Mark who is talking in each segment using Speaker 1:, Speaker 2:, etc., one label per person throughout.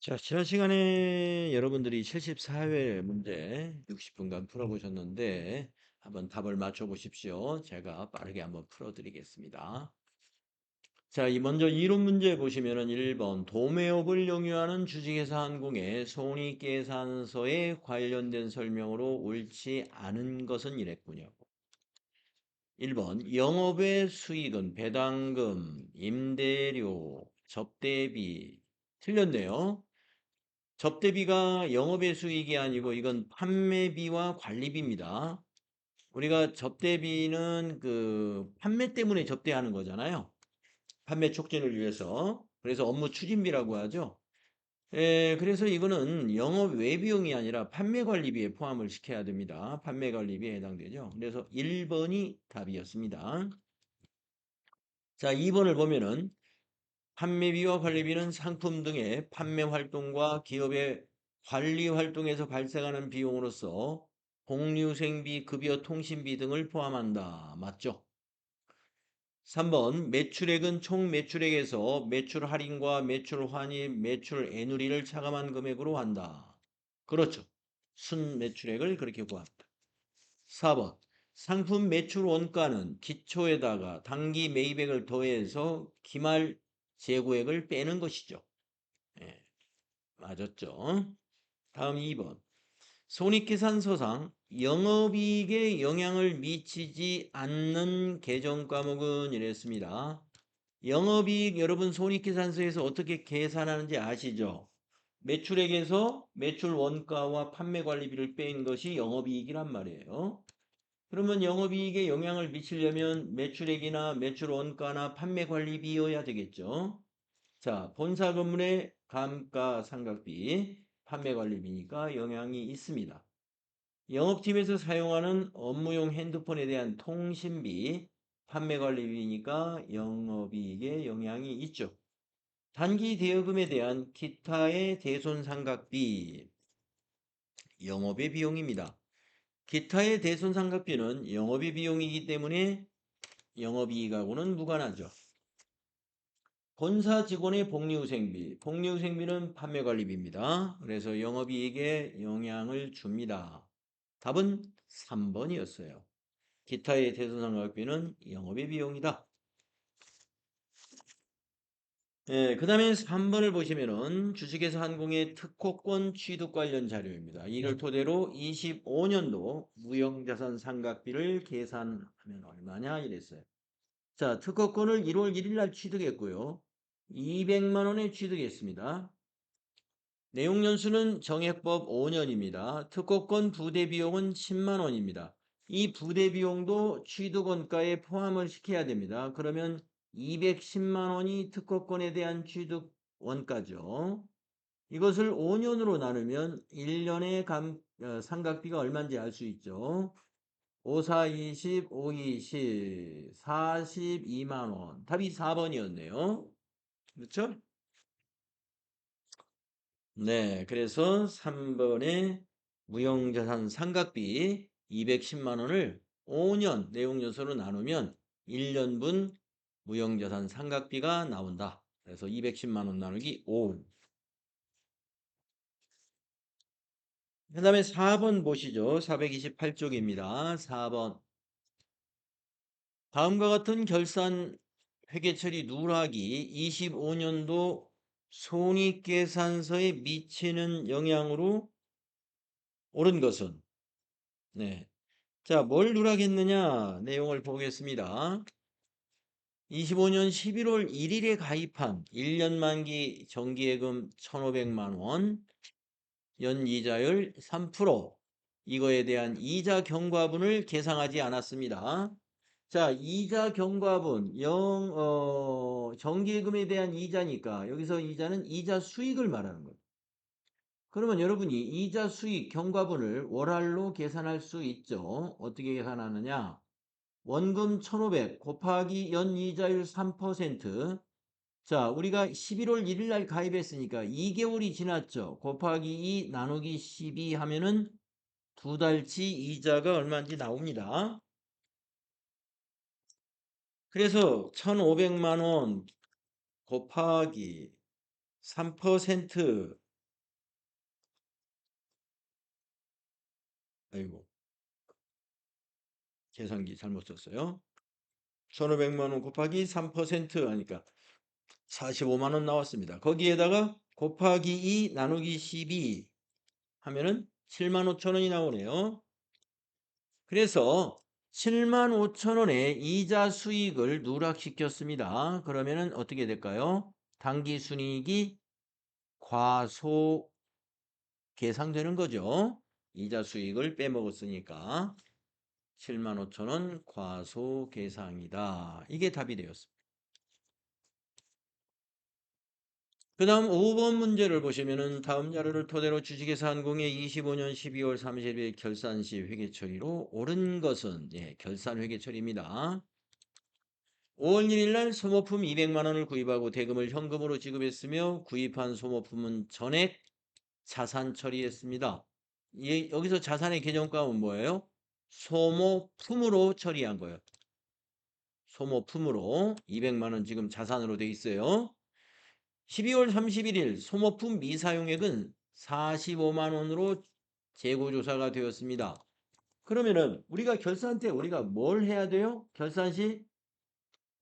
Speaker 1: 자, 지난 시간에 여러분들이 74회 문제 60분간 풀어보셨는데 한번 답을 맞춰보십시오. 제가 빠르게 한번 풀어드리겠습니다. 자, 먼저 이론 문제 보시면은 1번 도매업을 영유하는 주식회사 항공의 손익계산서에 관련된 설명으로 옳지 않은 것은 이랬군요. 1번 영업의 수익은 배당금, 임대료, 접대비 틀렸네요. 접대비가 영업의 수익이 아니고 이건 판매비와 관리비입니다. 우리가 접대비는 그 판매 때문에 접대하는 거잖아요. 판매 촉진을 위해서. 그래서 업무 추진비라고 하죠. 그래서 이거는 영업 외비용이 아니라 판매 관리비에 포함을 시켜야 됩니다. 판매 관리비에 해당되죠. 그래서 1번이 답이었습니다. 자, 2번을 보면은 판매비와 관리비는 상품 등의 판매 활동과 기업의 관리 활동에서 발생하는 비용으로서 복리후생비, 급여, 통신비 등을 포함한다. 맞죠? 3번 매출액은 총 매출액에서 매출 할인과 매출 환입, 매출 애누리를 차감한 금액으로 한다. 그렇죠. 순 매출액을 그렇게 구합니다. 4번 상품 매출 원가는 기초에다가 당기 매입액을 더해서 기말 재고액을 빼는 것이죠. 예, 맞았죠. 다음 2번. 손익계산서상 영업이익에 영향을 미치지 않는 계정 과목은 이랬습니다. 영업이익 여러분 손익계산서에서 어떻게 계산하는지 아시죠? 매출액에서 매출 원가와 판매관리비를 뺀 것이 영업이익이란 말이에요. 그러면 영업이익에 영향을 미치려면 매출액이나 매출 원가나 판매관리비여야 되겠죠. 자, 본사 건물의 감가상각비, 판매관리비니까 영향이 있습니다. 영업팀에서 사용하는 업무용 핸드폰에 대한 통신비, 판매관리비니까 영업이익에 영향이 있죠. 단기 대여금에 대한 기타의 대손상각비, 영업의 비용입니다. 기타의 대손상각비는 영업의 비용이기 때문에 영업이익하고는 무관하죠. 본사 직원의 복리후생비, 복리후생비는 판매관리비입니다. 그래서 영업이익에 영향을 줍니다. 답은 3번이었어요. 기타의 대손상각비는 영업의 비용이다. 그 다음에 3번을 보시면은 주식회사 한공의 특허권 취득 관련 자료입니다. 이를 토대로 25년도 무형자산 상각비를 계산하면 얼마냐 이랬어요. 자, 특허권을 1월 1일 날 취득했고요. 200만 원에 취득했습니다. 내용 연수는 정액법 5년입니다. 특허권 부대 비용은 10만 원입니다. 이 부대 비용도 취득 원가에 포함을 시켜야 됩니다. 그러면 210만 원이 특허권에 대한 취득 원가죠. 이것을 5년으로 나누면 1년의 상각비가 얼마인지 알 수 있죠. 5, 4, 20, 5, 20, 42만 원. 답이 4번이었네요. 그렇죠? 네, 그래서 3번에 무형자산 상각비 210만 원을 5년 내용 요소로 나누면 1년분 무형자산 상각비가 나온다. 그래서 210만 원 나누기 5. 그 다음에 4번 보시죠. 428쪽입니다. 4번. 다음과 같은 결산 회계처리 누락이 25년도 손익계산서에 미치는 영향으로 옳은 것은 네. 자, 뭘 누락했느냐 내용을 보겠습니다. 25년 11월 1일에 가입한 1년 만기 정기예금 1,500만 원, 연이자율 3%, 이거에 대한 이자 경과분을 계상하지 않았습니다. 자, 이자 경과분, 정기예금에 대한 이자니까 여기서 이자는 이자 수익을 말하는 거예요. 그러면 여러분이 이자 수익 경과분을 월할로 계산할 수 있죠. 어떻게 계산하느냐? 원금 1,500 곱하기 연이자율 3%. 자, 우리가 11월 1일 날 가입했으니까 2개월이 지났죠. 곱하기 2 나누기 12 하면은 두 달치 이자가 얼마인지 나옵니다. 그래서 1,500만 원 곱하기 3% 아이고, 계산기 잘못 썼어요. 1,500만 원 곱하기 3% 하니까 45만 원 나왔습니다. 거기에다가 곱하기 2 나누기 12 하면은 7만 5천 원이 나오네요. 그래서 7만 5천 원의 이자 수익을 누락시켰습니다. 그러면은 어떻게 될까요? 당기순이익이 과소 계상되는 거죠. 이자 수익을 빼먹었으니까 7만 5천 원 과소 계상이다. 이게 답이 되었습니다. 그 다음 5번 문제를 보시면은 다음 자료를 토대로 주식회사한공의 25년 12월 30일 결산 시 회계 처리로 옳은 것은 결산 회계 처리입니다. 5월 1일 날 소모품 200만 원을 구입하고 대금을 현금으로 지급했으며 구입한 소모품은 전액 자산 처리했습니다. 여기서 자산의 계정값은 뭐예요? 소모품으로 처리한 거예요. 소모품으로 200만 원 지금 자산으로 돼 있어요. 12월 31일 소모품 미사용액은 45만 원으로 재고조사가 되었습니다. 그러면은 우리가 결산 때 우리가 뭘 해야 돼요? 결산 시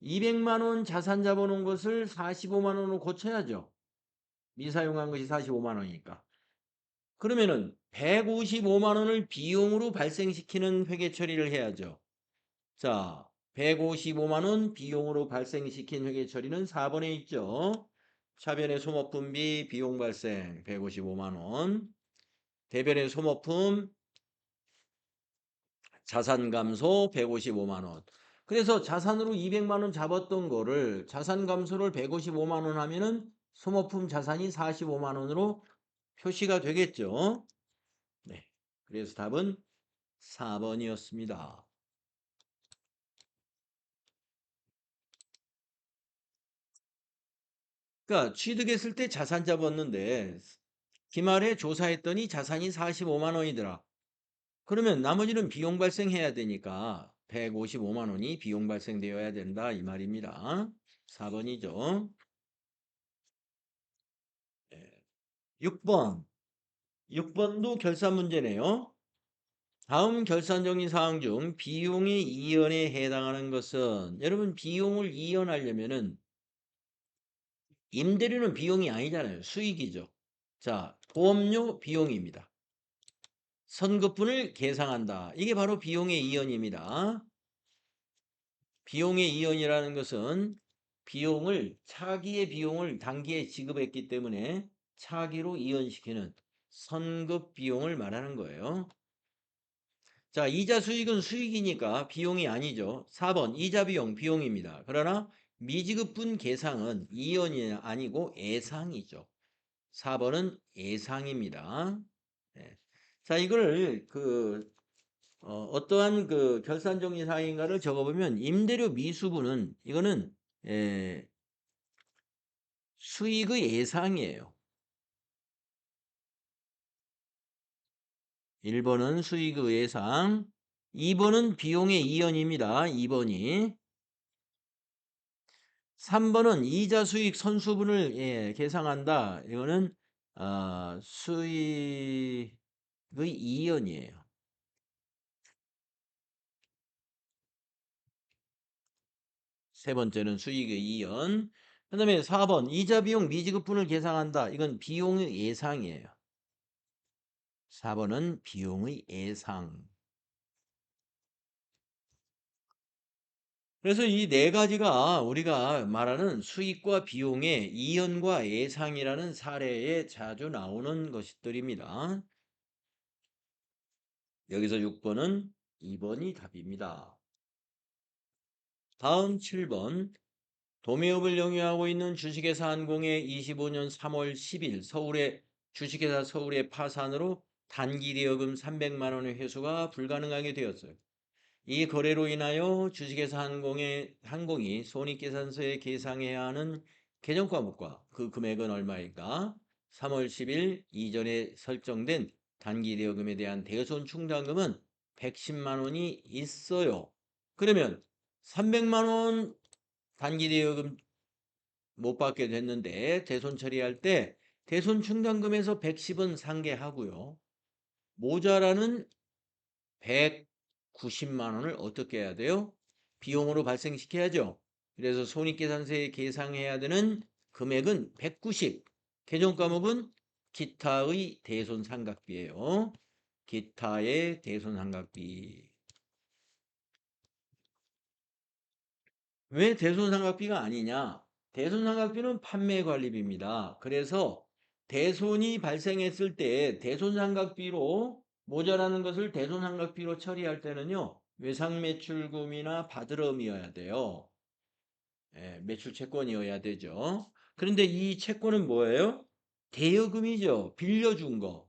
Speaker 1: 200만 원 자산 잡아놓은 것을 45만 원으로 고쳐야죠. 미사용한 것이 45만 원이니까. 그러면은 155만 원을 비용으로 발생시키는 회계 처리를 해야죠. 자, 155만 원 비용으로 발생시킨 회계 처리는 4번에 있죠. 차변의 소모품비 비용 발생 155만 원. 대변의 소모품 자산 감소 155만 원. 그래서 자산으로 200만 원 잡았던 거를 자산 감소를 155만 원 하면은 소모품 자산이 45만 원으로 표시가 되겠죠. 네. 그래서 답은 4번이었습니다. 그러니까 취득했을 때 자산 잡았는데 기말에 조사했더니 자산이 45만 원이더라. 그러면 나머지는 비용 발생해야 되니까 155만 원이 비용 발생되어야 된다 이 말입니다. 4번이죠. 6번. 6번도 결산 문제네요. 다음 결산정리 사항 중 비용의 이연에 해당하는 것은 여러분 비용을 이연하려면은 임대료는 비용이 아니잖아요. 수익이죠. 자, 보험료 비용입니다. 선급분을 계상한다. 이게 바로 비용의 이연입니다. 비용의 이연이라는 것은 비용을 차기의 비용을 단기에 지급했기 때문에 차기로 이연시키는 선급 비용을 말하는 거예요. 자, 이자 수익은 수익이니까 비용이 아니죠. 4번 이자 비용 비용입니다. 그러나 미지급분 계상은 이연이 아니고 예상이죠. 4번은 예상입니다. 네. 자, 이거를 어떠한 그 결산정리 사항인가를 적어보면 임대료 미수분은 이거는 수익의 예상이에요. 1번은 수익의 예상, 2번은 비용의 이연입니다. 2번이. 3번은 이자 수익 선수분을 계상한다. 이거는 수익의 이연이에요. 세 번째는 수익의 이연. 그 다음에 4번 이자 비용 미지급분을 계상한다. 이건 비용의 예상이에요. 4번은 비용의 예상. 그래서 이 네 가지가 우리가 말하는 수익과 비용의 이연과 예상이라는 사례에 자주 나오는 것들입니다. 여기서 6번은 2번이 답입니다. 다음 7번 도매업을 영위하고 있는 주식회사 한공의 25년 3월 10일 주식회사 서울의 파산으로 단기대여금 300만 원의 회수가 불가능하게 되었어요. 이 거래로 인하여 주식회사 항공이 손익계산서에 계상해야 하는 계정과목과 그 금액은 얼마일까? 3월 10일 이전에 설정된 단기대여금에 대한 대손 충당금은 110만 원이 있어요. 그러면 300만 원 단기대여금 못 받게 됐는데 대손 처리할 때 대손 충당금에서 110은 상계하고요. 모자라는 190만 원을 어떻게 해야 돼요? 비용으로 발생시켜야죠. 그래서 손익계산서에 계상해야 되는 금액은 190. 개정 과목은 기타의 대손상각비예요. 기타의 대손상각비. 왜 대손상각비가 아니냐? 대손상각비는 판매관리비입니다. 그래서 대손이 발생했을 때 대손상각비로 모자라는 것을 대손상각비로 처리할 때는요. 외상매출금이나 받으럼이어야 돼요. 예, 매출 채권이어야 되죠. 그런데 이 채권은 뭐예요? 대여금이죠. 빌려준 거.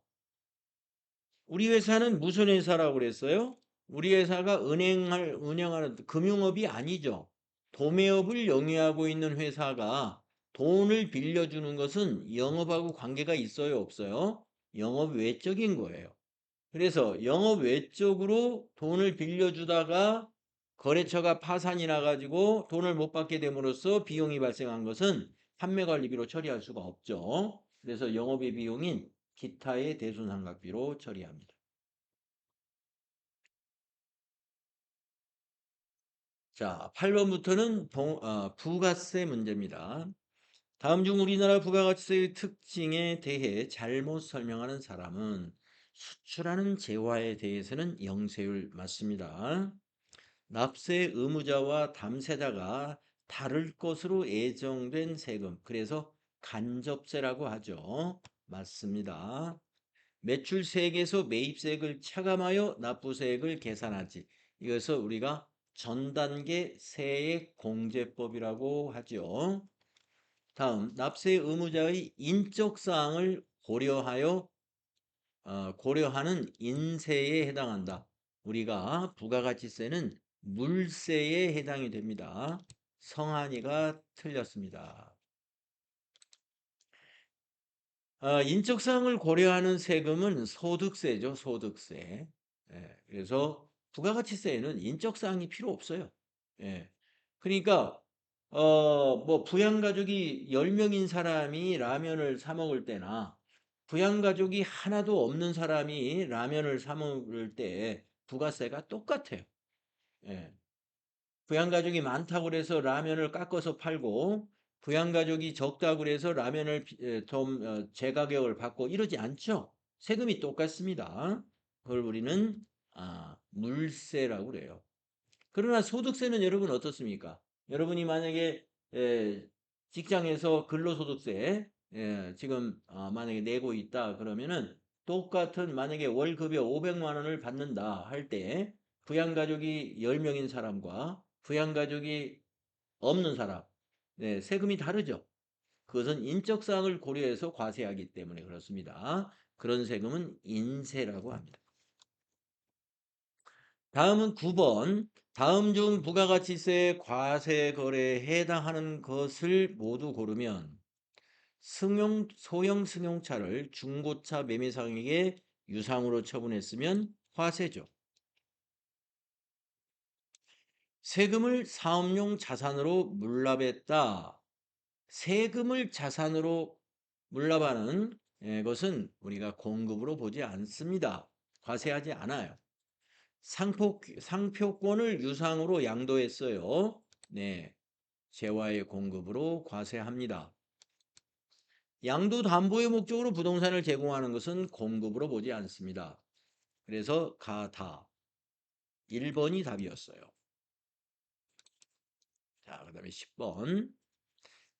Speaker 1: 우리 회사는 무슨 회사라고 그랬어요? 우리 회사가 운영하는 금융업이 아니죠. 도매업을 영위하고 있는 회사가 돈을 빌려주는 것은 영업하고 관계가 있어요, 없어요? 영업 외적인 거예요. 그래서 영업 외적으로 돈을 빌려주다가 거래처가 파산이 나가지고 돈을 못 받게 됨으로써 비용이 발생한 것은 판매관리비로 처리할 수가 없죠. 그래서 영업의 비용인 기타의 대손상각비로 처리합니다. 자, 8번부터는 부가세 문제입니다. 다음 중 우리나라 부가가치세의 특징에 대해 잘못 설명하는 사람은 수출하는 재화에 대해서는 영세율 맞습니다. 납세 의무자와 담세자가 다를 것으로 예정된 세금, 그래서 간접세라고 하죠. 맞습니다. 매출세액에서 매입세액을 차감하여 납부세액을 계산하지. 이것을 우리가 전단계 세액공제법이라고 하죠. 다음, 납세 의무자의 인적 사항을 고려하는 인세에 해당한다. 우리가 부가가치세는 물세에 해당이 됩니다. 성한이가 틀렸습니다. 인적사항을 고려하는 세금은 소득세죠, 소득세. 예, 그래서 부가가치세에는 인적사항이 필요 없어요. 예, 그러니까 뭐 부양가족이 10명인 사람이 라면을 사 먹을 때나 부양가족이 하나도 없는 사람이 라면을 사 먹을 때 부가세가 똑같아요. 예. 부양가족이 많다고 그래서 라면을 깎아서 팔고 부양가족이 적다고 그래서 라면을 좀 제가격을 받고 이러지 않죠. 세금이 똑같습니다. 그걸 우리는 물세라고 그래요. 그러나 소득세는 여러분 어떻습니까? 여러분이 만약에 직장에서 근로소득세 지금 만약에 내고 있다 그러면은 똑같은 만약에 월급에 500만 원을 받는다 할 때 부양가족이 10명인 사람과 부양가족이 없는 사람 세금이 다르죠. 그것은 인적사항을 고려해서 과세하기 때문에 그렇습니다. 그런 세금은 인세라고 합니다. 다음은 9번. 다음 중 부가가치세 과세 거래에 해당하는 것을 모두 고르면 소형 승용차를 중고차 매매상에게 유상으로 처분했으면 과세죠. 세금을 사업용 자산으로 물납했다. 세금을 자산으로 물납하는 것은 우리가 공급으로 보지 않습니다. 과세하지 않아요. 상표권을 유상으로 양도했어요. 네, 재화의 공급으로 과세합니다. 양도 담보의 목적으로 부동산을 제공하는 것은 공급으로 보지 않습니다. 그래서 가다 1번이 답이었어요. 자, 그 다음에 10번.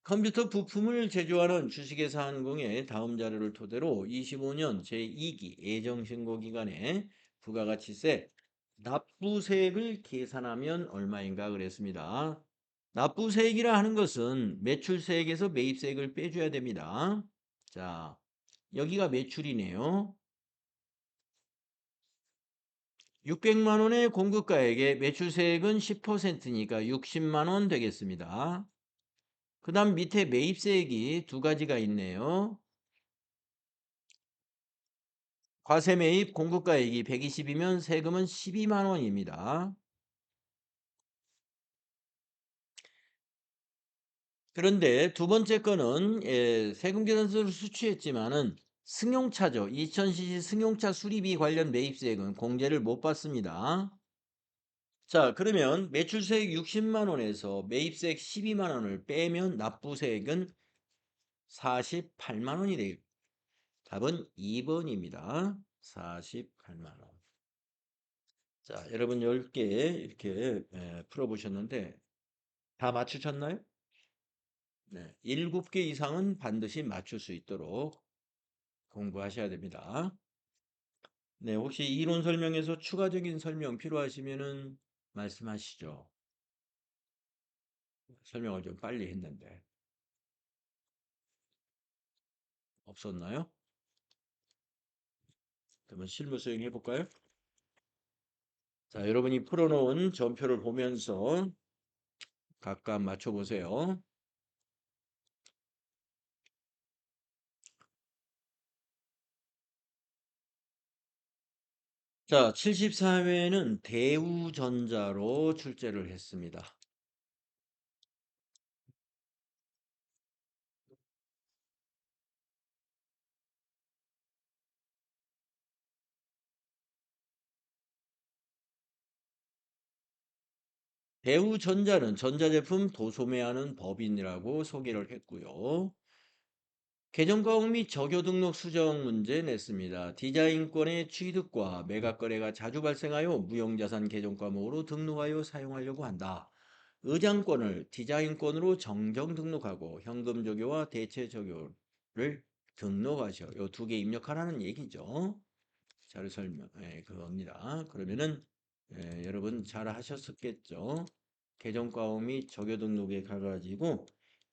Speaker 1: 컴퓨터 부품을 제조하는 주식회사한공의 다음 자료를 토대로 25년 제2기 예정신고 기간에 부가가치세 납부세액을 계산하면 얼마인가 그랬습니다. 납부세액이라 하는 것은 매출세액에서 매입세액을 빼줘야 됩니다. 자, 여기가 매출이네요. 600만 원의 공급가액에 매출세액은 10%니까 60만 원 되겠습니다. 그 다음 밑에 매입세액이 두 가지가 있네요. 과세 매입 공급가액이 120이면 세금은 12만 원입니다. 그런데 두 번째 거는 세금계산서를 수취했지만은 승용차죠. 2000cc 승용차 수리비 관련 매입세액은 공제를 못 받습니다. 자, 그러면 매출세액 60만 원에서 매입세액 12만 원을 빼면 납부세액은 48만 원이 되겠습니다. 답은 2번입니다. 48만 원. 자, 여러분 10개 이렇게 풀어보셨는데 다 맞추셨나요? 네, 7개 이상은 반드시 맞출 수 있도록 공부하셔야 됩니다. 네, 혹시 이론 설명에서 추가적인 설명 필요하시면은 말씀하시죠. 설명을 좀 빨리 했는데 없었나요? 그러면 실무 수행해 볼까요? 자, 여러분이 풀어놓은 전표를 보면서 각각 맞춰보세요. 자, 74회는 대우전자로 출제를 했습니다. 대우전자는 전자제품 도소매하는 법인이라고 소개를 했고요. 계정과목 및 적요 등록 수정 문제 냈습니다. 디자인권의 취득과 매각 거래가 자주 발생하여 무형자산 계정과목으로 등록하여 사용하려고 한다. 의장권을 디자인권으로 정정 등록하고 현금 적요와 대체 적요를 등록하셔. 요 두 개 입력하라는 얘기죠. 자료 설명, 그겁니다. 그러면은 여러분 잘 하셨었겠죠. 계정과목 및 적요 등록에 가가지고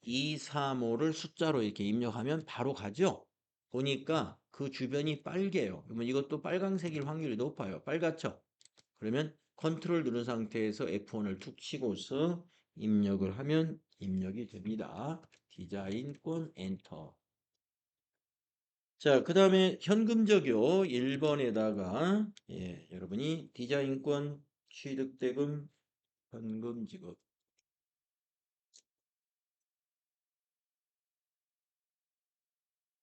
Speaker 1: 235를 숫자로 이렇게 입력하면 바로 가죠. 보니까 그 주변이 빨개요. 그러면 이것도 빨강색일 확률이 높아요. 빨갛죠? 그러면 컨트롤 누른 상태에서 F1을 툭 치고서 입력을 하면 입력이 됩니다. 디자인권 엔터. 자, 그 다음에 현금적요 1번에다가 여러분이 디자인권 취득대금 현금 지급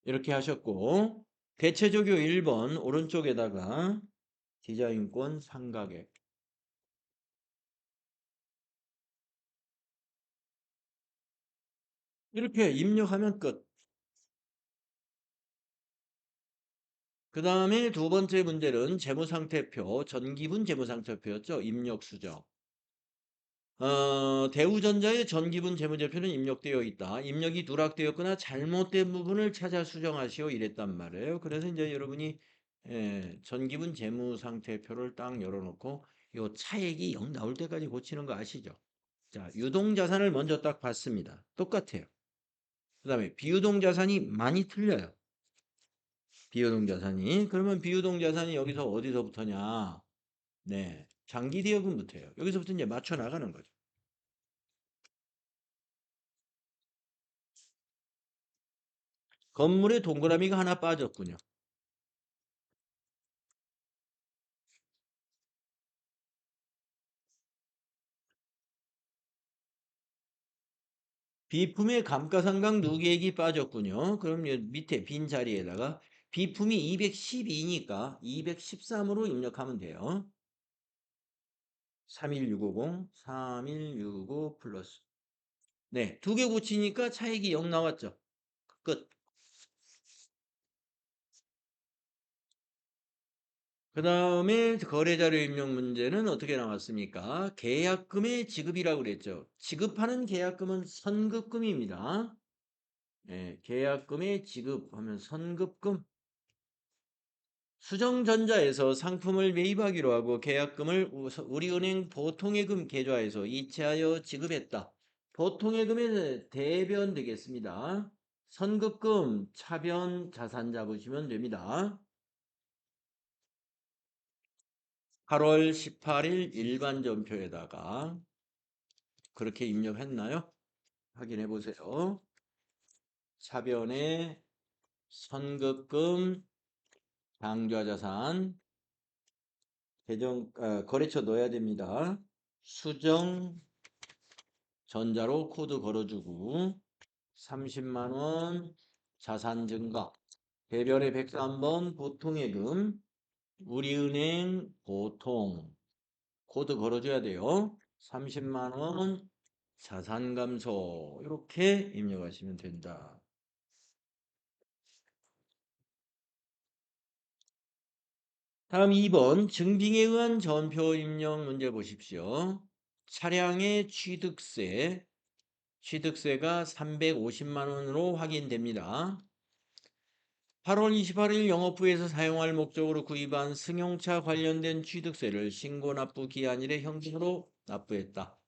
Speaker 1: 이렇게 하셨고 대체적요 1번 오른쪽에다가 디자인권 상가액 이렇게 입력하면 끝. 그 다음에 두 번째 문제는 재무상태표, 전기분 재무상태표였죠. 입력 수정. 대우전자의 전기분 재무제표는 입력되어 있다. 입력이 누락되었거나 잘못된 부분을 찾아 수정하시오. 이랬단 말이에요. 그래서 이제 여러분이 전기분 재무상태표를 딱 열어놓고 요 차액이 0 나올 때까지 고치는 거 아시죠? 자, 유동자산을 먼저 딱 봤습니다. 똑같아요. 그 다음에 비유동자산이 많이 틀려요. 비유동자산이. 그러면 비유동자산이 여기서 어디서부터냐? 네, 장기대여금부터예요. 여기서부터 이제 맞춰 나가는 거죠. 건물에 동그라미가 하나 빠졌군요. 비품의 감가상각 누계액이 빠졌군요. 그럼 밑에 빈 자리에다가 비품이 212니까 213으로 입력하면 돼요. 31650, 31655 플러스. 네, 두 개 고치니까 차액이 0 나왔죠. 끝. 그 다음에 거래자료 입력 문제는 어떻게 나왔습니까? 계약금의 지급이라고 그랬죠. 지급하는 계약금은 선급금입니다. 계약금의 지급하면 선급금. 수정전자에서 상품을 매입하기로 하고 계약금을 우리은행 보통예금 계좌에서 이체하여 지급했다. 보통예금의 대변 되겠습니다. 선급금, 차변, 자산자 보시면 됩니다. 8월 18일 일반 전표에다가 그렇게 입력했나요? 확인해 보세요. 차변에 선급금, 당좌자산, 거래처 넣어야 됩니다. 수정 전자로 코드 걸어주고 30만 원 자산 증가 대별의 103번 보통예금, 우리은행 보통 코드 걸어줘야 돼요. 30만 원 자산 감소 이렇게 입력하시면 된다. 다음 2번 증빙에 의한 전표 입력 문제 보십시오. 차량의 취득세가 350만 원으로 확인됩니다. 8월 28일 영업부에서 사용할 목적으로 구입한 승용차 관련된 취득세를 신고 납부 기한일에 현금으로 납부했다.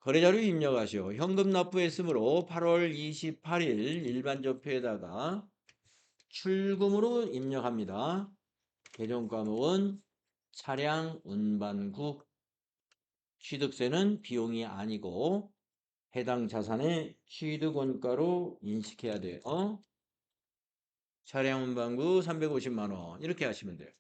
Speaker 1: 거래자료 입력하시오. 현금 납부했으므로 8월 28일 일반 전표에다가 출금으로 입력합니다. 개정 과목은 차량 운반국. 취득세는 비용이 아니고 해당 자산의 취득 원가로 인식해야 돼요. 차량 운반구 350만 원 이렇게 하시면 돼요.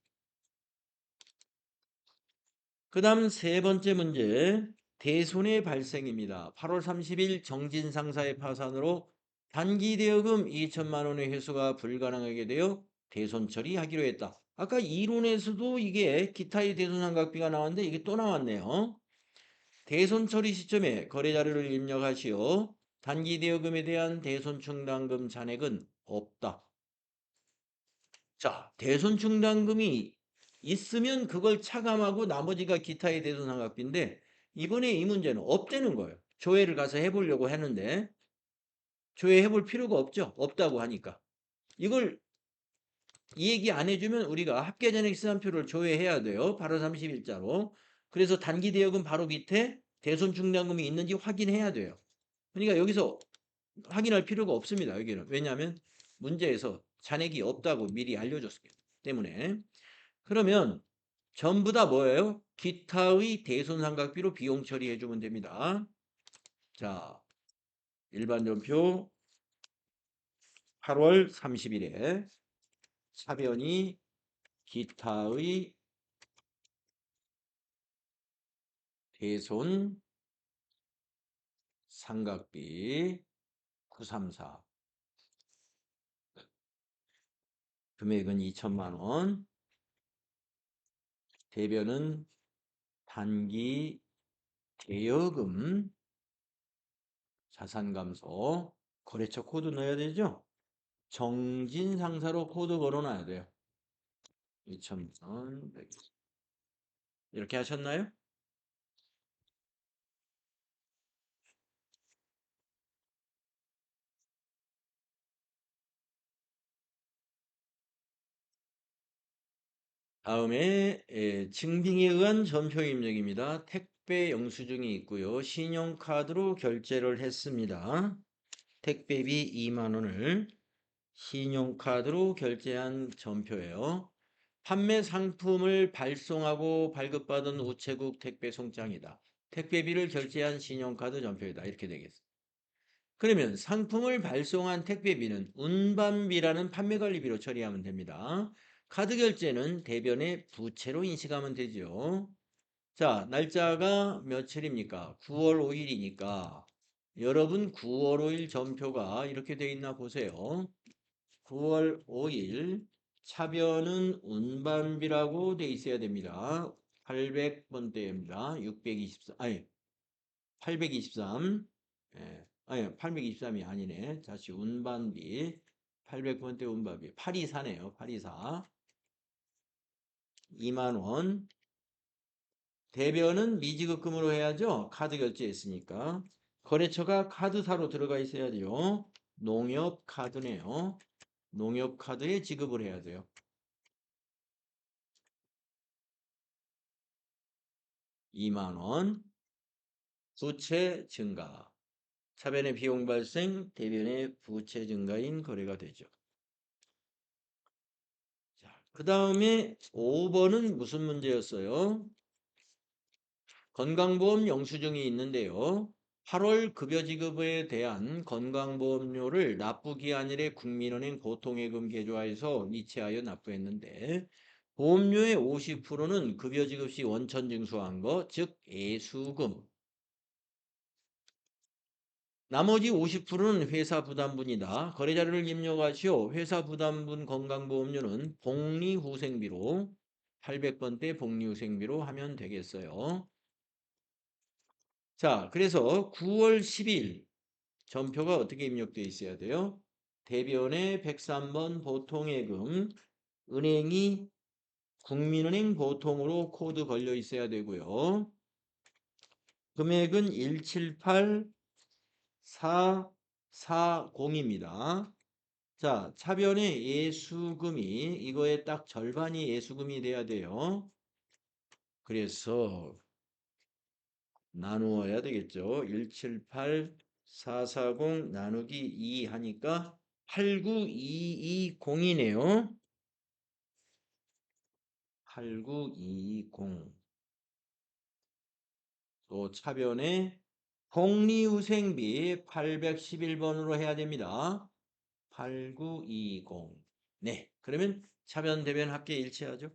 Speaker 1: 그 다음 세 번째 문제 대손해 발생입니다. 8월 30일 정진상사의 파산으로 단기 대여금 2천만 원의 회수가 불가능하게 되어 대손 처리하기로 했다. 아까 이론에서도 이게 기타의 대손상각비가 나왔는데 이게 또 나왔네요. 대손 처리 시점에 거래 자료를 입력하시오. 단기 대여금에 대한 대손 충당금 잔액은 없다. 자, 대손 충당금이 있으면 그걸 차감하고 나머지가 기타의 대손상각비인데 이번에 이 문제는 없다는 거예요. 조회를 가서 해보려고 했는데 조회해볼 필요가 없죠. 없다고 하니까. 이걸 이 얘기 안 해주면 우리가 합계잔액 시산표를 조회해야 돼요. 바로 30일자로. 그래서 단기 대여금 바로 밑에 대손 충당금이 있는지 확인해야 돼요. 그러니까 여기서 확인할 필요가 없습니다. 여기는. 왜냐하면 문제에서 잔액이 없다고 미리 알려줬기 때문에. 그러면 전부 다 뭐예요? 기타의 대손상각비로 비용 처리해 주면 됩니다. 자, 일반 전표 8월 30일에 차변이 기타의 대손 상각비 934 금액은 2천만 원 대변은 단기 대여금 자산감소 거래처 코드 넣어야 되죠. 정진상사로 코드 걸어놔야 돼요. 2천만 원 이렇게 하셨나요? 다음에 증빙에 의한 전표 입력입니다. 택배 영수증이 있고요. 신용카드로 결제를 했습니다. 택배비 2만 원을 신용카드로 결제한 전표예요. 판매 상품을 발송하고 발급받은 우체국 택배 송장이다. 택배비를 결제한 신용카드 전표이다. 이렇게 되겠습니다. 그러면 상품을 발송한 택배비는 운반비라는 판매관리비로 처리하면 됩니다. 카드 결제는 대변의 부채로 인식하면 되죠. 자, 날짜가 며칠입니까? 9월 5일이니까 여러분 9월 5일 전표가 이렇게 돼 있나 보세요. 9월 5일 차변은 운반비라고 돼 있어야 됩니다. 800번대입니다. 624 아니 823 아니 823이 아니네. 다시 운반비 800번대 운반비 824네요. 824 2만 원 대변은 미지급금으로 해야죠. 카드 결제했으니까. 거래처가 카드사로 들어가 있어야죠. 농협카드네요. 농협카드에 지급을 해야 돼요. 2만 원 부채 증가. 차변의 비용 발생, 대변의 부채 증가인 거래가 되죠. 자, 그 다음에 5번은 무슨 문제였어요? 건강보험 영수증이 있는데요. 8월 급여 지급에 대한 건강보험료를 납부기한일에 국민은행 보통예금 계좌에서 이체하여 납부했는데 보험료의 50%는 급여 지급 시 원천 징수한 거, 즉 애수금. 나머지 50%는 회사 부담분이다. 거래자료를 입력하시오. 회사 부담분 건강보험료는 복리후생비로 800번대 복리후생비로 하면 되겠어요. 자, 그래서 9월 10일 전표가 어떻게 입력되어 있어야 돼요? 대변에 103번 보통예금 은행이 국민은행 보통으로 코드 걸려 있어야 되고요. 금액은 178440입니다. 자, 차변의 예수금이 이거에 딱 절반이 예수금이 돼야 돼요. 그래서 나누어야 되겠죠. 178440 나누기 2 하니까 89220이네요. 89220. 또 차변에 복리후생비 811번으로 해야 됩니다. 8920. 네. 그러면 차변 대변 합계 일치하죠.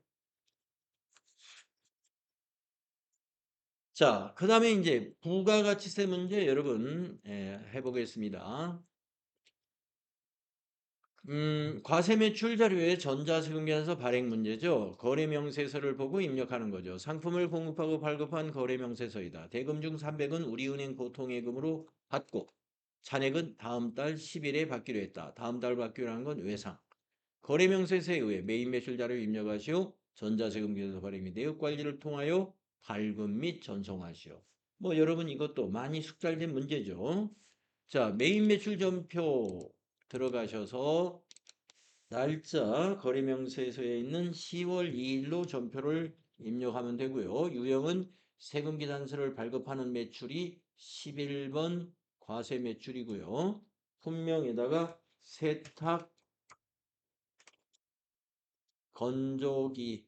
Speaker 1: 자, 그 다음에 이제 부가가치세 문제 여러분 해보겠습니다. 과세매출 자료에 전자세금계산서 발행 문제죠. 거래명세서를 보고 입력하는 거죠. 상품을 공급하고 발급한 거래명세서이다. 대금 중 300은 우리은행 보통예금으로 받고 잔액은 다음 달 10일에 받기로 했다. 다음 달 받기로 한 건 외상. 거래명세서에 의해 메인 매출 자료 입력하시오. 전자세금계산서 발행 및 내역관리를 통하여 발급 및 전송하시오. 뭐 여러분 이것도 많이 숙달된 문제죠. 자, 메인 매출 전표 들어가셔서 날짜 거래명세서에 있는 10월 2일로 전표를 입력하면 되고요. 유형은 세금계산서를 발급하는 매출이 11번 과세 매출이고요. 품명에다가 세탁 건조기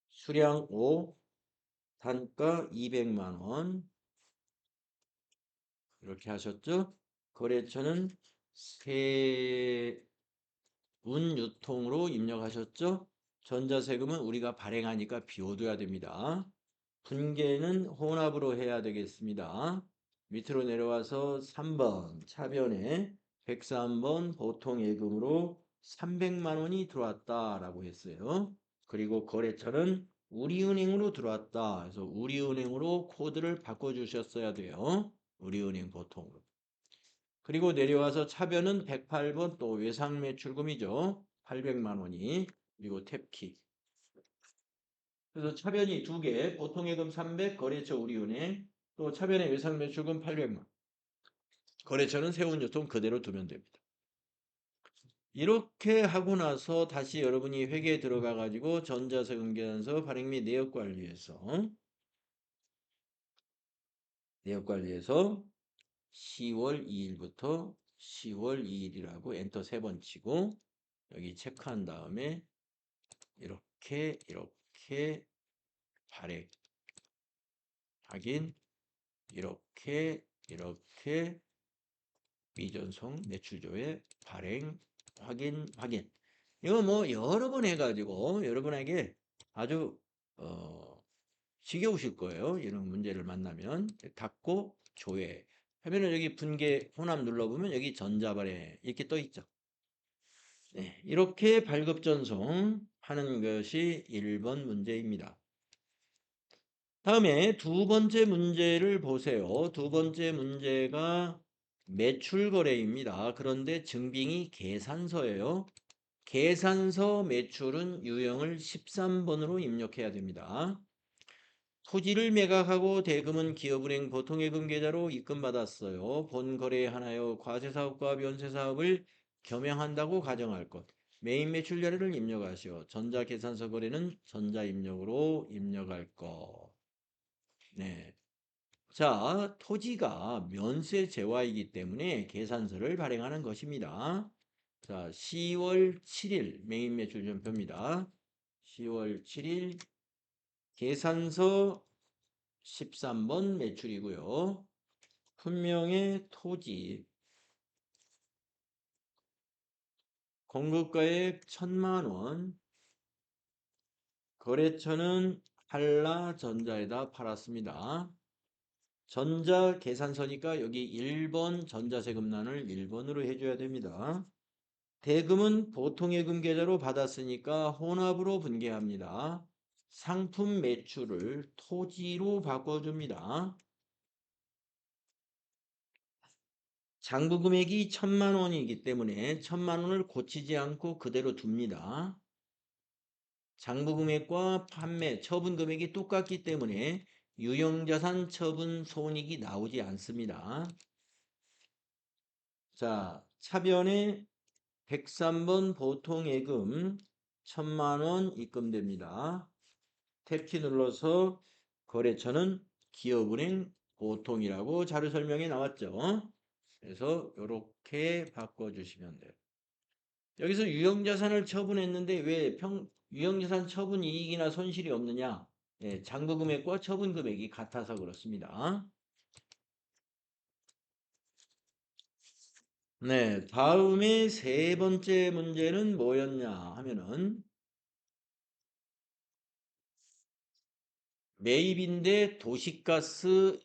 Speaker 1: 수량 5 단가 200만 원 이렇게 하셨죠? 거래처는 세운 유통으로 입력하셨죠? 전자세금은 우리가 발행하니까 비워둬야 됩니다. 분계는 혼합으로 해야 되겠습니다. 밑으로 내려와서 3번 차변에 103번 보통예금으로 300만 원이 들어왔다라고 했어요. 그리고 거래처는 우리은행으로 들어왔다. 그래서 우리은행으로 코드를 바꿔주셨어야 돼요. 우리은행 보통으로. 그리고 내려와서 차변은 108번 또 외상매출금이죠. 800만 원이. 그리고 탭키. 그래서 차변이 두 개, 보통예금 300, 거래처 우리은행, 또 차변의 외상매출금 800만. 거래처는 세운유통 그대로 두면 됩니다. 이렇게 하고 나서 다시 여러분이 회계에 들어가 가지고 전자세금계산서 발행 및 내역관리에서 10월 2일부터 10월 2일이라고 엔터 3번 치고 여기 체크한 다음에 이렇게 발행 확인 이렇게 미전송 매출조회 발행 확인 이거 뭐 여러 번 해가지고 여러분에게 아주 지겨우실 거예요. 이런 문제를 만나면 닫고 조회 하면은 여기 분계 혼합 눌러보면 여기 전자발행 이렇게 떠 있죠. 네, 이렇게 발급 전송 하는 것이 1번 문제입니다. 다음에 두 번째 문제를 보세요. 두 번째 문제가 매출 거래입니다. 그런데 증빙이 계산서예요. 계산서 매출은 유형을 13번으로 입력해야 됩니다. 토지를 매각하고 대금은 기업은행 보통예금 계좌로 입금받았어요. 본 거래에 한하여 과세사업과 면세사업을 겸용한다고 가정할 것. 메인 매출 자료를 입력하시오. 전자계산서 거래는 전자입력으로 입력할 것. 네. 자, 토지가 면세 재화이기 때문에 계산서를 발행하는 것입니다. 자, 10월 7일 메인 매출 전표입니다. 10월 7일 계산서 13번 매출이고요. 분명의 토지 공급가액 1000만 원 거래처는 한라전자에다 팔았습니다. 전자계산서니까 여기 1번 전자세금란을 1번으로 해줘야 됩니다. 대금은 보통예금 계좌로 받았으니까 혼합으로 분계합니다. 상품 매출을 토지로 바꿔줍니다. 장부 금액이 1,000만 원이기 때문에 1,000만 원을 고치지 않고 그대로 둡니다. 장부 금액과 판매, 처분 금액이 똑같기 때문에 유형자산 처분 손익이 나오지 않습니다. 자, 차변에 103번 보통예금 1,000만 원 입금됩니다. 탭키 눌러서 거래처는 기업은행 보통이라고 자료 설명에 나왔죠. 그래서 이렇게 바꿔주시면 돼요. 여기서 유형자산을 처분했는데 왜 유형자산 처분 이익이나 손실이 없느냐? 네, 장부 금액과 처분 금액이 같아서 그렇습니다. 네, 다음에 세 번째 문제는 뭐였냐 하면은 매입인데 도시가스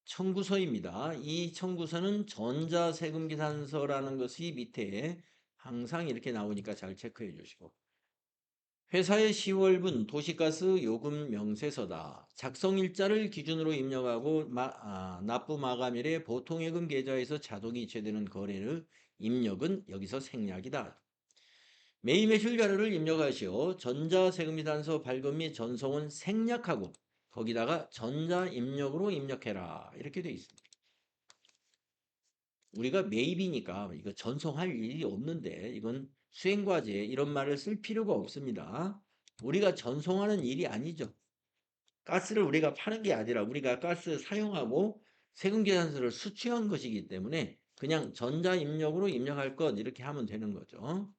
Speaker 1: 청구서입니다. 이 청구서는 전자세금계산서라는 것이 밑에 항상 이렇게 나오니까 잘 체크해 주시고 회사의 10월분 도시가스 요금 명세서다. 작성일자를 기준으로 입력하고 납부 마감일에 보통예금 계좌에서 자동이 이체되는 거래의 입력은 여기서 생략이다. 매입매출 자료를 입력하시오. 전자세금계산서 발급 및 전송은 생략하고 거기다가 전자입력으로 입력해라. 이렇게 돼 있습니다. 우리가 매입이니까 이거 전송할 일이 없는데 이건 수행과제 이런 말을 쓸 필요가 없습니다. 우리가 전송하는 일이 아니죠. 가스를 우리가 파는 게 아니라 우리가 가스 사용하고 세금계산서를 수취한 것이기 때문에 그냥 전자입력으로 입력할 것 이렇게 하면 되는 거죠.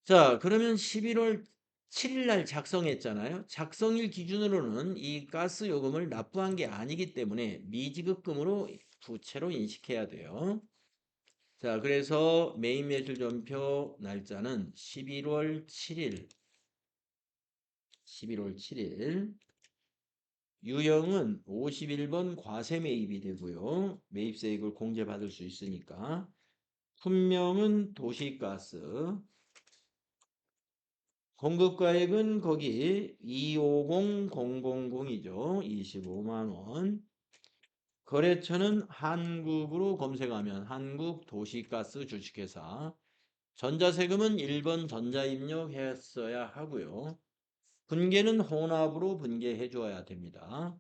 Speaker 1: 자, 그러면 11월 7일 날 작성했잖아요. 작성일 기준으로는 이 가스 요금을 납부한 게 아니기 때문에 미지급금으로 부채로 인식해야 돼요. 자, 그래서 메인 매출 전표 날짜는 11월 7일. 11월 7일. 유형은 51번 과세 매입이 되고요. 매입세액을 공제받을 수 있으니까. 품명은 도시가스. 공급가액은 거기 250000이죠. 25만 원. 거래처는 한국으로 검색하면 한국도시가스 주식회사. 전자세금은 1번 전자입력했어야 하고요. 분계는 혼합으로 분계해 줘야 됩니다.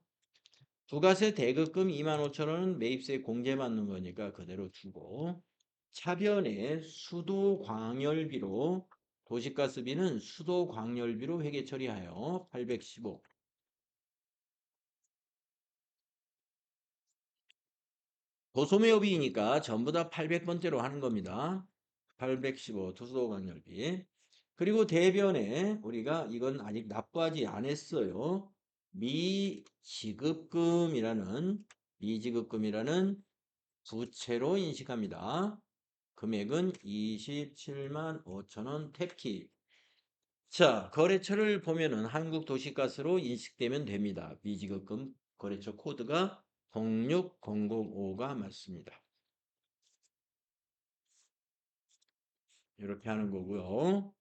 Speaker 1: 부가세 대급금 25,000원은 매입세 공제받는 거니까 그대로 주고 차변에 수도광열비로 도시가스비는 수도광열비로 회계 처리하여 815. 도소매업이니까 전부 다 800번째로 하는 겁니다. 815 수도광열비. 그리고 대변에 우리가 이건 아직 납부하지 않았어요. 미지급금이라는 부채로 인식합니다. 금액은 27만 5천원 탭키. 자, 거래처를 보면은 한국도시가스로 인식되면 됩니다. 미지급금 거래처 코드가 06005가 맞습니다. 이렇게 하는 거고요.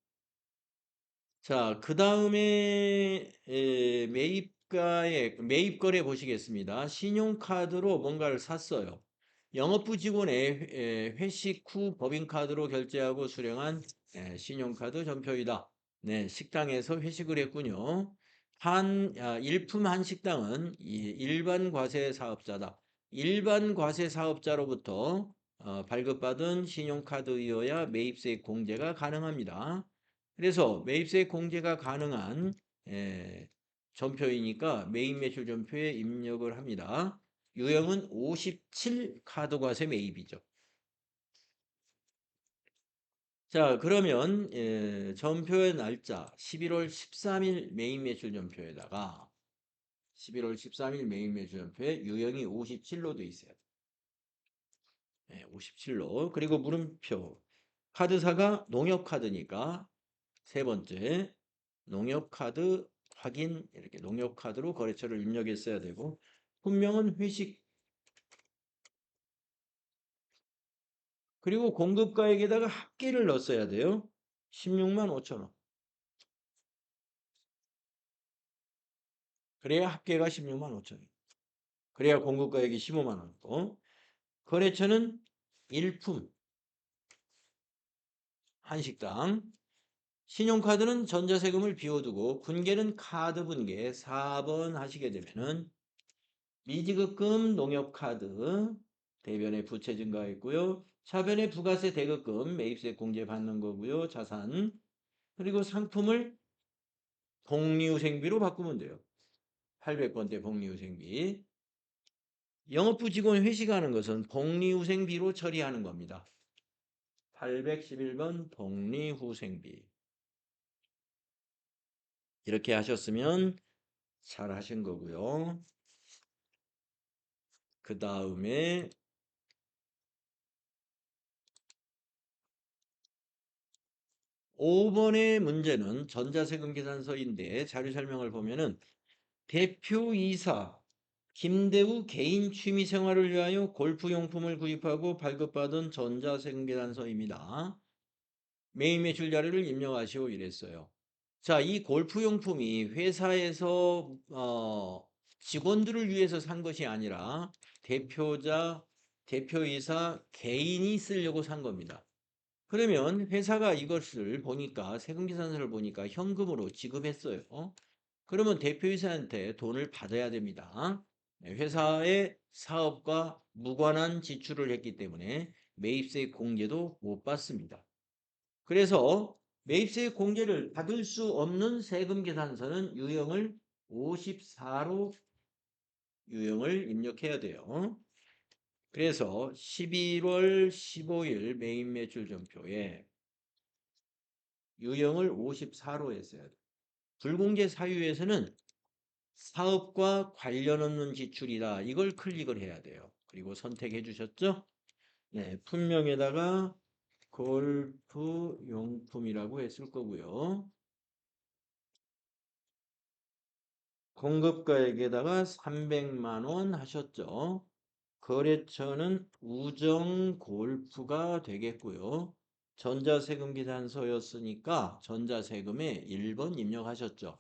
Speaker 1: 자, 그 다음에 매입거래 보시겠습니다. 신용카드로 뭔가를 샀어요. 영업부 직원의 회식 후 법인카드로 결제하고 수령한 신용카드 전표이다. 네, 식당에서 회식을 했군요. 일품 한 식당은 일반 과세 사업자다. 일반 과세 사업자로부터 발급받은 신용카드이어야 매입세 공제가 가능합니다. 그래서 매입세 공제가 가능한 전표이니까 매입매출 전표에 입력을 합니다. 유형은 57 카드과세 매입이죠. 자, 그러면 전표의 날짜 11월 13일 매입매출 전표에다가 11월 13일 매입매출 전표에 유형이 57로 돼 있어요. 57로. 그리고 물음표. 카드사가 농협카드니까 세 번째 농협카드 확인 이렇게 농협카드로 거래처를 입력했어야 되고 품명은 회식. 그리고 공급가액에다가 합계를 넣었어야 돼요. 16만 5천 원. 그래야 합계가 16만 5천 원. 그래야 공급가액이 15만 원이고. 거래처는 일품, 한식당. 신용카드는 전자세금을 비워두고 분계는 카드 분계 4번 하시게 되면은 미지급금 농협카드 대변에 부채 증가했고요. 차변에 부가세 대급금 매입세 공제 받는 거고요. 자산. 그리고 상품을 복리후생비로 바꾸면 돼요. 800번대 복리후생비. 영업부 직원 회식하는 것은 복리후생비로 처리하는 겁니다. 811번 복리후생비. 이렇게 하셨으면 잘 하신 거고요. 그 다음에 5번의 문제는 전자세금 계산서인데 자료 설명을 보면은 대표이사 김대우 개인 취미생활을 위하여 골프용품을 구입하고 발급받은 전자세금 계산서입니다. 매일 매출 자료를 입력하시오 이랬어요. 자, 이 골프용품이 회사에서 직원들을 위해서 산 것이 아니라 대표자, 대표이사 개인이 쓰려고 산 겁니다. 그러면 회사가 이것을 보니까 세금계산서를 보니까 현금으로 지급했어요. 그러면 대표이사한테 돈을 받아야 됩니다. 회사의 사업과 무관한 지출을 했기 때문에 매입세 공제도 못 받습니다. 그래서 매입세 공제를 받을 수 없는 세금계산서는 유형을 54로 유형을 입력해야 돼요. 그래서 11월 15일 매입매출점표에 유형을 54로 했어야 돼요. 불공제 사유에서는 사업과 관련 없는 지출이다. 이걸 클릭을 해야 돼요. 그리고 선택해 주셨죠? 네, 품명에다가 골프 용품이라고 했을 거고요. 공급가액에다가 300만 원 하셨죠? 거래처는 우정골프가 되겠고요. 전자세금 계산서였으니까 전자세금에 1번 입력하셨죠.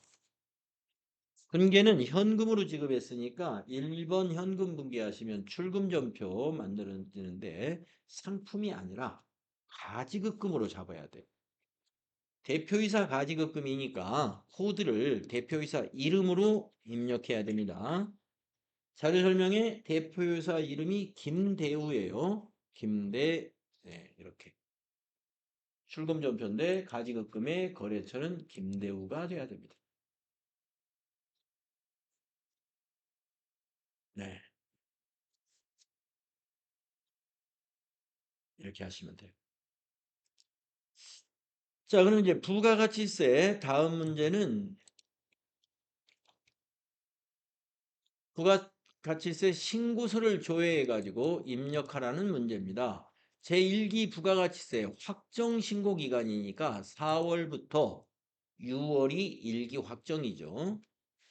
Speaker 1: 분계는 현금으로 지급했으니까 1번 현금 분계하시면 출금전표 만들어지는데 상품이 아니라 가지급금으로 잡아야 돼요. 대표이사 가지급금이니까 코드를 대표이사 이름으로 입력해야 됩니다. 자료 설명에 대표이사 이름이 김대우예요. 김대, 네, 이렇게. 출금전표인데 가지급금의 거래처는 김대우가 돼야 됩니다. 네, 이렇게 하시면 돼요. 자, 그럼 이제 부가가치세 다음 문제는 부가가치세 신고서를 조회해 가지고 입력하라는 문제입니다. 제1기 부가가치세 확정 신고 기간이니까 4월부터 6월이 1기 확정이죠.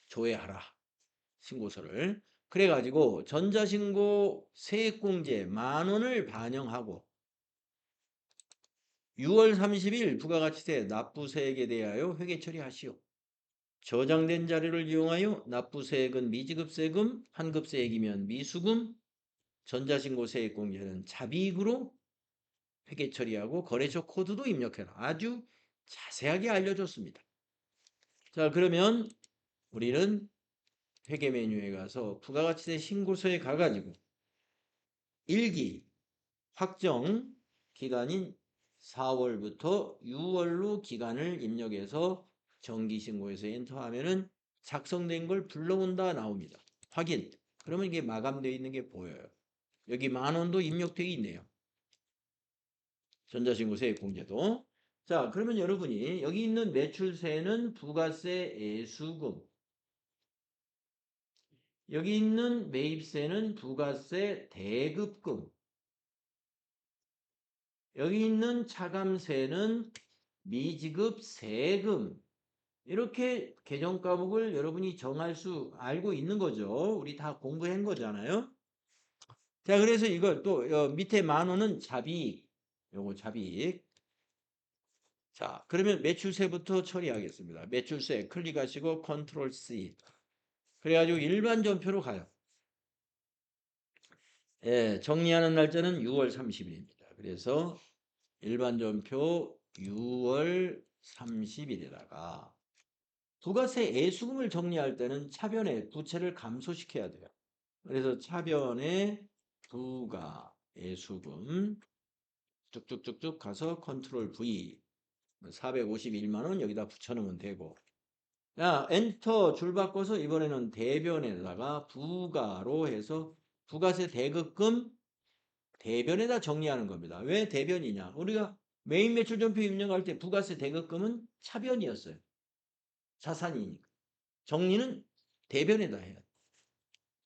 Speaker 1: 조회하라. 신고서를. 그래 가지고 전자신고 세액공제 10,000원을 반영하고 6월 30일 부가가치세 납부세액에 대하여 회계 처리하시오. 저장된 자료를 이용하여 납부세액은 미지급세금, 환급세액이면 미수금, 전자신고세액 공제는 잡이익으로 회계 처리하고 거래처 코드도 입력해라. 아주 자세하게 알려줬습니다. 자, 그러면 우리는 회계 메뉴에 가서 부가가치세 신고서에 가가지고 1기 확정 기간인 4월부터 6월로 기간을 입력해서 정기신고에서 엔터하면은 작성된 걸 불러온다 나옵니다. 확인. 그러면 이게 마감되어 있는 게 보여요. 여기 10,000원도 입력되어 있네요. 전자신고 세액공제도. 자, 그러면 여러분이 여기 있는 매출세는 부가세 애수금. 여기 있는 매입세는 부가세 대급금. 여기 있는 차감세는 미지급 세금. 이렇게 계정 과목을 여러분이 정할 수 알고 있는 거죠. 우리 다 공부한 거잖아요. 자, 그래서 이걸 또 밑에 10,000원은 잡이익. 요거 잡이익. 자, 그러면 매출세부터 처리하겠습니다. 매출세 클릭하시고 컨트롤 C. 그래가지고 일반 전표로 가요. 예, 정리하는 날짜는 6월 30일입니다. 그래서 일반 전표 6월 30일에다가 부가세 애수금을 정리할 때는 차변에 부채를 감소시켜야 돼요. 그래서 차변에 부가 애수금 쭉쭉쭉쭉 가서 컨트롤 V 451만 원 여기다 붙여놓으면 되고, 야 엔터 줄 바꿔서 이번에는 대변에다가 부가로 해서 부가세 대급금 대변에다 정리하는 겁니다. 왜 대변이냐? 우리가 메인 매출 전표 입력할 때 부가세 대급금은 차변이었어요. 자산이니까. 정리는 대변에다 해야 돼.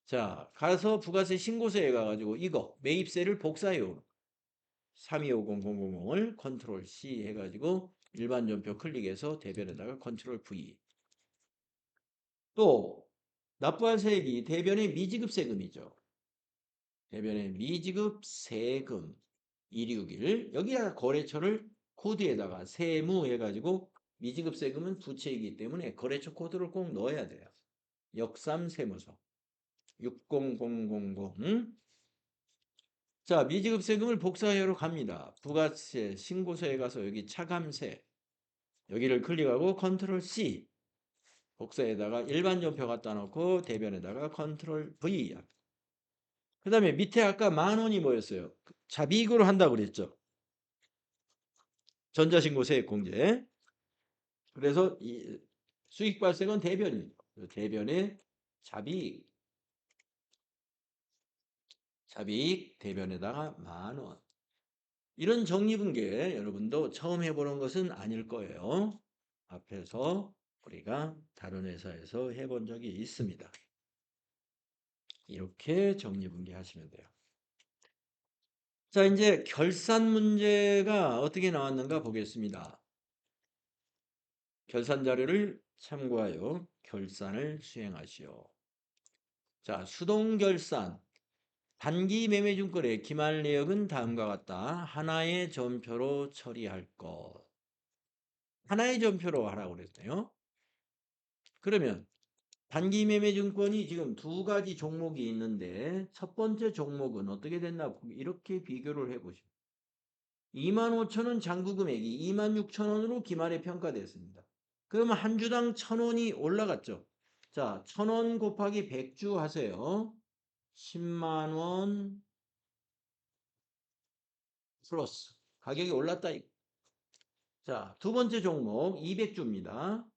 Speaker 1: 자, 가서 부가세 신고서에 가가지고 이거 매입세를 복사해요. 325000을 컨트롤 C 해가지고 일반 전표 클릭해서 대변에다가 컨트롤 V. 또 납부할 세액이 대변의 미지급 세금이죠. 대변의 미지급 세금 261 여기다가 거래처를 코드에다가 세무 해가지고 미지급 세금은 부채이기 때문에 거래처 코드를 꼭 넣어야 돼요. 역삼세무서 60000. 자, 미지급 세금을 복사하러 갑니다. 부가세 신고서에 가서 여기 차감세 여기를 클릭하고 컨트롤 C 복사에다가 일반 전표 갖다 놓고 대변에다가 컨트롤 V. 그 다음에 밑에 아까 10,000원이 뭐였어요? 잡이익으로 한다고 그랬죠. 전자신고세액 공제. 그래서 이 수익 발생은 대변이죠. 대변에 잡이익 대변에다가 10,000원. 이런 정리분계 여러분도 처음 해보는 것은 아닐 거예요. 앞에서 우리가 다른 회사에서 해본 적이 있습니다. 이렇게 정리분계 하시면 돼요. 자, 이제 결산 문제가 어떻게 나왔는가 보겠습니다. 결산 자료를 참고하여 결산을 수행하시오. 자, 수동결산. 단기 매매증권의 기말 내역은 다음과 같다. 하나의 전표로 처리할 것. 하나의 전표로 하라고 그랬네요. 그러면 단기 매매증권이 지금 두 가지 종목이 있는데 첫 번째 종목은 어떻게 됐나 이렇게 비교를 해보시죠. 25,000원 잔고 금액이 26,000원으로 기말에 평가됐습니다. 그러면 한 주당 1,000원이 올라갔죠. 자, 1,000원 곱하기 100주 하세요. 10만 원 플러스 가격이 올랐다. 자, 두 번째 종목 200주입니다.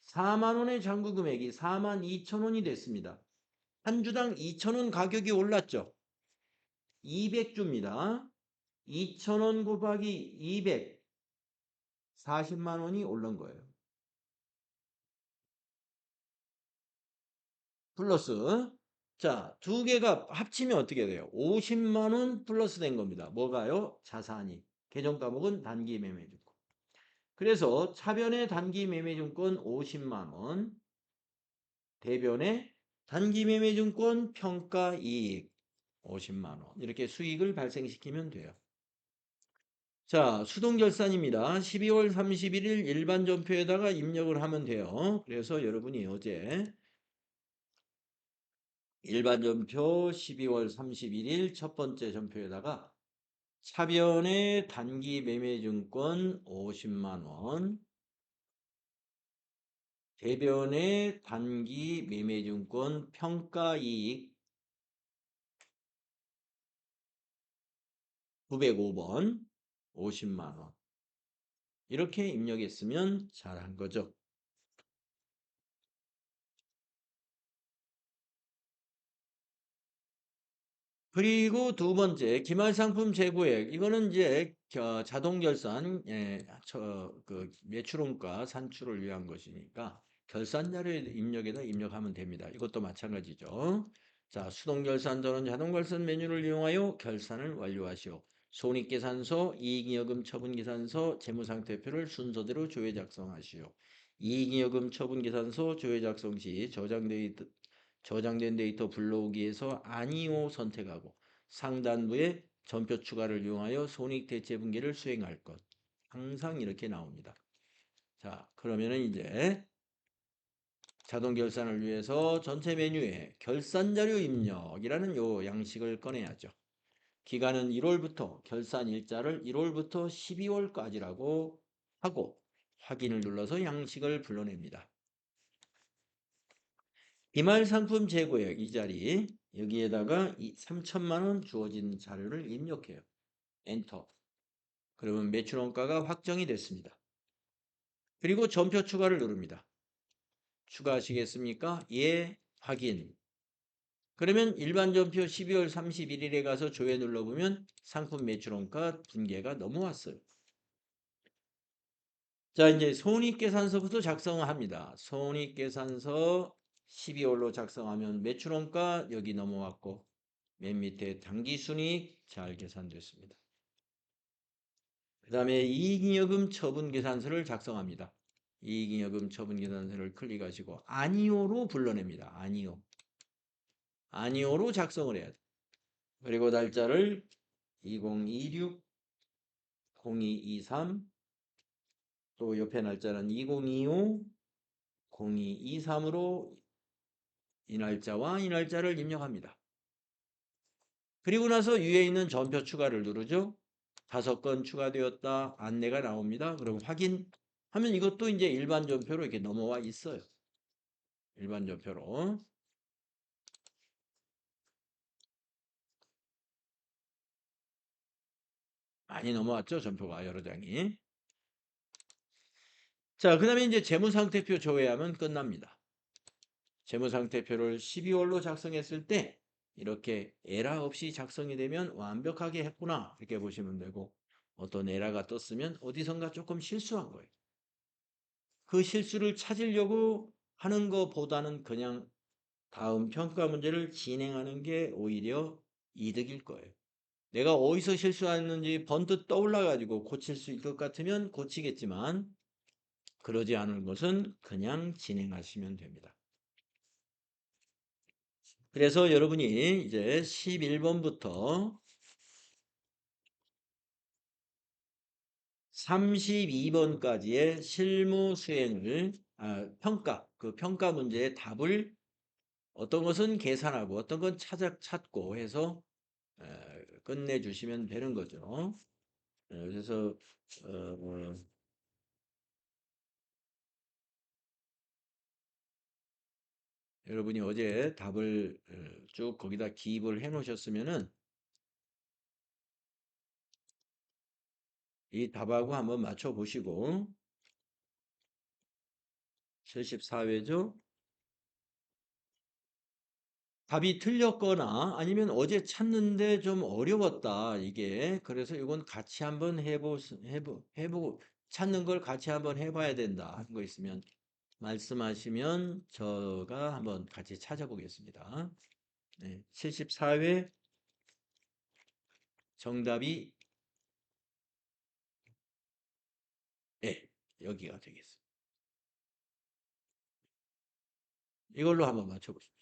Speaker 1: 4만 원의 잔고 금액이 42,000원이 됐습니다. 한 주당 2,000원 가격이 올랐죠. 200주입니다. 2,000원 곱하기 200 40만 원이 오른 거예요. 플러스 자, 두 개가 합치면 어떻게 돼요? 50만 원 플러스 된 겁니다. 뭐가요? 자산이. 계정 과목은 단기 매매증권. 그래서 차변의 단기 매매증권 50만 원, 대변의 단기 매매증권 평가이익 50만 원. 이렇게 수익을 발생시키면 돼요. 자, 수동결산입니다. 12월 31일 일반 전표에다가 입력을 하면 돼요. 그래서 여러분이 어제 일반 전표 12월 31일 첫 번째 전표에다가 차변의 단기 매매증권 50만 원, 대변의 단기 매매증권 평가이익 905번 50만 원 이렇게 입력했으면 잘한 거죠. 그리고 두 번째 기말상품 재고액 이거는 이제 자동 결산 그 매출원가 산출을 위한 것이니까 결산 자료에 입력에다 입력하면 됩니다. 이것도 마찬가지죠. 자, 수동 결산 또는 자동 결산 메뉴를 이용하여 결산을 완료하시오. 손익계산서, 이익여금 처분계산서, 재무상태표를 순서대로 조회 작성하시오. 이익잉여금 처분계산서 조회 작성 시 저장된 데이터 불러오기에서 아니오 선택하고 상단부에 전표 추가를 이용하여 손익대체분계를 수행할 것. 항상 이렇게 나옵니다. 자, 그러면은 이제 자동 결산을 위해서 전체 메뉴에 결산자료 입력이라는 요 양식을 꺼내야죠. 기간은 1월부터 결산 일자를 1월부터 12월까지라고 하고 확인을 눌러서 양식을 불러냅니다. 비말 상품 재고액 이 자리 여기에다가 3천만 원 주어진 자료를 입력해요. 엔터. 그러면 매출원가가 확정이 됐습니다. 그리고 전표 추가를 누릅니다. 추가하시겠습니까? 예, 확인. 그러면 일반 전표 12월 31일에 가서 조회 눌러보면 상품 매출원가 분계가 넘어왔어요. 자, 이제 손익계산서부터 작성합니다. 손익계산서 12월로 작성하면 매출원가 여기 넘어왔고 맨 밑에 당기순이익 잘 계산됐습니다. 그 다음에 이익잉여금 처분계산서를 작성합니다. 이익잉여금 처분계산서를 클릭하시고 아니오로 불러냅니다. 아니오. 아니오로 작성을 해야 돼. 그리고 날짜를 2026, 0223, 또 옆에 날짜는 2025, 0223으로 이 날짜와 이 날짜를 입력합니다. 그리고 나서 위에 있는 전표 추가를 누르죠. 5건 추가되었다. 안내가 나옵니다. 그럼 확인하면 이것도 이제 일반 전표로 이렇게 넘어와 있어요. 일반 전표로. 많이 넘어왔죠. 전표가 여러 장이. 자, 그 다음에 이제 재무상태표 조회하면 끝납니다. 재무상태표를 12월로 작성했을 때 이렇게 에러 없이 작성이 되면 완벽하게 했구나 이렇게 보시면 되고 어떤 에러가 떴으면 어디선가 조금 실수한 거예요. 그 실수를 찾으려고 하는 것보다는 그냥 다음 평가 문제를 진행하는 게 오히려 이득일 거예요. 내가 어디서 실수했는지 번뜩 떠올라가지고 고칠 수 있을 것 같으면 고치겠지만 그러지 않은 것은 그냥 진행하시면 됩니다. 그래서 여러분이 이제 11번부터 32번까지의 실무 수행을 그 평가 문제의 답을 어떤 것은 계산하고 어떤 건 찾고 해서 끝내주시면 되는 거죠. 그래서 여러분이 어제 답을 쭉 거기다 기입을 해 놓으셨으면은 이 답하고 한번 맞춰 보시고 74회죠. 답이 틀렸거나 아니면 어제 찾는데 좀 어려웠다 이게 그래서 이건 같이 한번 해보고 찾는 걸 같이 한번 해봐야 된다 하는 거 있으면 말씀하시면 제가 한번 같이 찾아보겠습니다. 네, 74회 정답이 네, 여기가 되겠습니다. 이걸로 한번 맞춰보시죠.